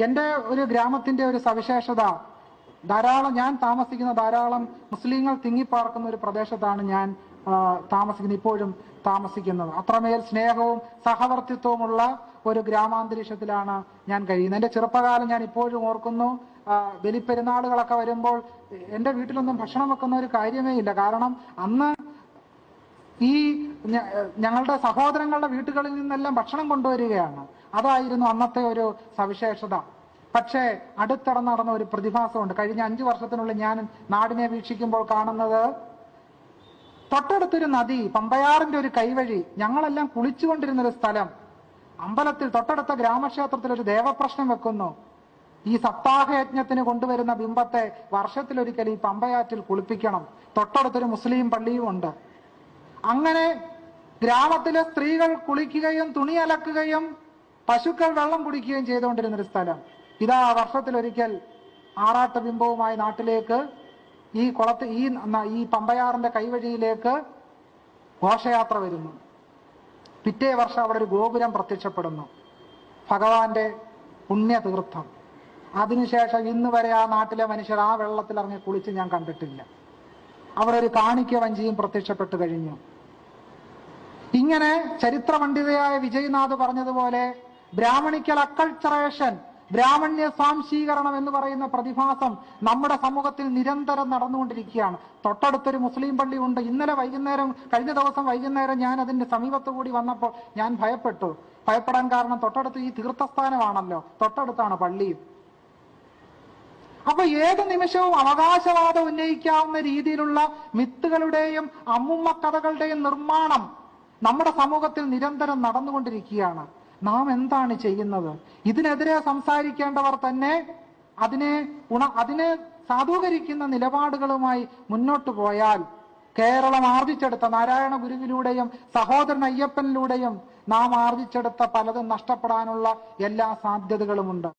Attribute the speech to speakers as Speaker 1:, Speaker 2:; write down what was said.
Speaker 1: എൻ്റെ ഒരു ഗ്രാമത്തിന്റെ ഒരു സവിശേഷത, ഞാൻ താമസിക്കുന്ന ധാരാളം മുസ്ലിങ്ങൾ തിങ്ങിപ്പാർക്കുന്ന ഒരു പ്രദേശത്താണ് ഞാൻ ഇപ്പോഴും താമസിക്കുന്നത്. അത്രമേൽ സ്നേഹവും സഹവർത്തിത്വവുമുള്ള ഒരു ഗ്രാമാന്തരീക്ഷത്തിലാണ് ഞാൻ കഴിയുന്നത്. എൻ്റെ ചെറുപ്പകാലം ഞാൻ ഇപ്പോഴും ഓർക്കുന്നു. ബലിപ്പെരുന്നാളുകളൊക്കെ വരുമ്പോൾ എൻ്റെ വീട്ടിലൊന്നും ഭക്ഷണം വെക്കുന്ന ഒരു കാര്യമേ ഇല്ല. കാരണം അന്ന് ഈ ഞങ്ങളുടെ സഹോദരങ്ങളുടെ വീട്ടുകളിൽ നിന്നെല്ലാം ഭക്ഷണം കൊണ്ടുവരികയാണ്. അതായിരുന്നു അന്നത്തെ ഒരു സവിശേഷത. പക്ഷേ അടുത്തിടെ നടന്ന ഒരു പ്രതിഭാസമുണ്ട്. കഴിഞ്ഞ 5 വർഷത്തിനുള്ളിൽ ഞാൻ നാടിനെ വീക്ഷിക്കുമ്പോൾ കാണുന്നത്, തൊട്ടടുത്തൊരു നദി, പമ്പയാറിന്റെ ഒരു കൈവഴി, ഞങ്ങളെല്ലാം കുളിച്ചുകൊണ്ടിരുന്നൊരു സ്ഥലം, അമ്പലത്തിൽ തൊട്ടടുത്ത ഗ്രാമക്ഷേത്രത്തിൽ ഒരു ദേവപ്രശ്നം വെക്കുന്നു. ഈ സപ്താഹയജ്ഞത്തിന് കൊണ്ടുവരുന്ന ബിംബത്തെ വർഷത്തിലൊരിക്കൽ ഈ പമ്പയാറ്റിൽ കുളിപ്പിക്കണം. തൊട്ടടുത്തൊരു മുസ്ലിം പള്ളിയും ഉണ്ട്. അങ്ങനെ ഗ്രാമത്തിലെ സ്ത്രീകൾ കുളിക്കുകയും തുണി അലക്കുകയും പശുക്കൾ വെള്ളം കുടിക്കുകയും ചെയ്തുകൊണ്ടിരുന്നൊരു സ്ഥലം. ഇതാ വർഷത്തിലൊരിക്കൽ ആറാട്ട് ബിംബവുമായി നാട്ടിലേക്ക് ഈ പമ്പയാറിന്റെ കൈവഴിയിലേക്ക് ഘോഷയാത്ര വരുന്നു. പിറ്റേ വർഷം അവിടെ ഒരു ഗോപുരം പ്രത്യക്ഷപ്പെടുന്നു, ഭഗവാന്റെ പുണ്യതീർത്ഥം. അതിനുശേഷം ഇന്ന് വരെ ആ നാട്ടിലെ മനുഷ്യർ ആ വെള്ളത്തിൽ ഇറങ്ങി കുളിച്ച് ഞാൻ കണ്ടിട്ടില്ല. അവിടെ ഒരു കാണിക്ക വഞ്ചിയും പ്രത്യക്ഷപ്പെട്ടു കഴിഞ്ഞു. ഇങ്ങനെ ചരിത്ര പണ്ഡിതയായ വിജയ്നാഥ് പറഞ്ഞതുപോലെ ബ്രാഹ്മണിക്കൽ അക്കൾച്ചറേഷൻ, ബ്രാഹ്മണ്യ സ്വാംശീകരണം എന്ന് പറയുന്ന പ്രതിഭാസം നമ്മുടെ സമൂഹത്തിൽ നിരന്തരം നടന്നുകൊണ്ടിരിക്കുകയാണ്. തൊട്ടടുത്തൊരു മുസ്ലിം പള്ളി ഉണ്ട്. കഴിഞ്ഞ ദിവസം വൈകുന്നേരം ഞാൻ അതിന്റെ സമീപത്തു കൂടി വന്നപ്പോൾ ഞാൻ ഭയപ്പെടാൻ കാരണം തൊട്ടടുത്ത് ഈ തീർത്ഥസ്ഥാനമാണല്ലോ, തൊട്ടടുത്താണ് പള്ളിയും. അപ്പൊ ഏത് നിമിഷവും അവകാശവാദം ഉന്നയിക്കാവുന്ന രീതിയിലുള്ള മിത്തുകളുടെയും അമ്മുമ്മ കഥകളുടെയും നിർമ്മാണം നമ്മുടെ സമൂഹത്തിൽ നിരന്തരം നടന്നുകൊണ്ടിരിക്കുകയാണ്. നാം എന്താണ് ചെയ്യുന്നത്? ഇതിനെതിരെ സംസാരിക്കേണ്ടവർ തന്നെ അതിനെ സാധൂകരിക്കുന്ന നിലപാടുകളുമായി മുന്നോട്ട് പോയാൽ കേരളം ആർജിച്ചെടുത്ത നാരായണ ഗുരുവിലൂടെയും സഹോദരൻ അയ്യപ്പനിലൂടെയും നാം ആർജിച്ചെടുത്ത പലതും നഷ്ടപ്പെടാനുള്ള എല്ലാ സാധ്യതകളുമുണ്ട്.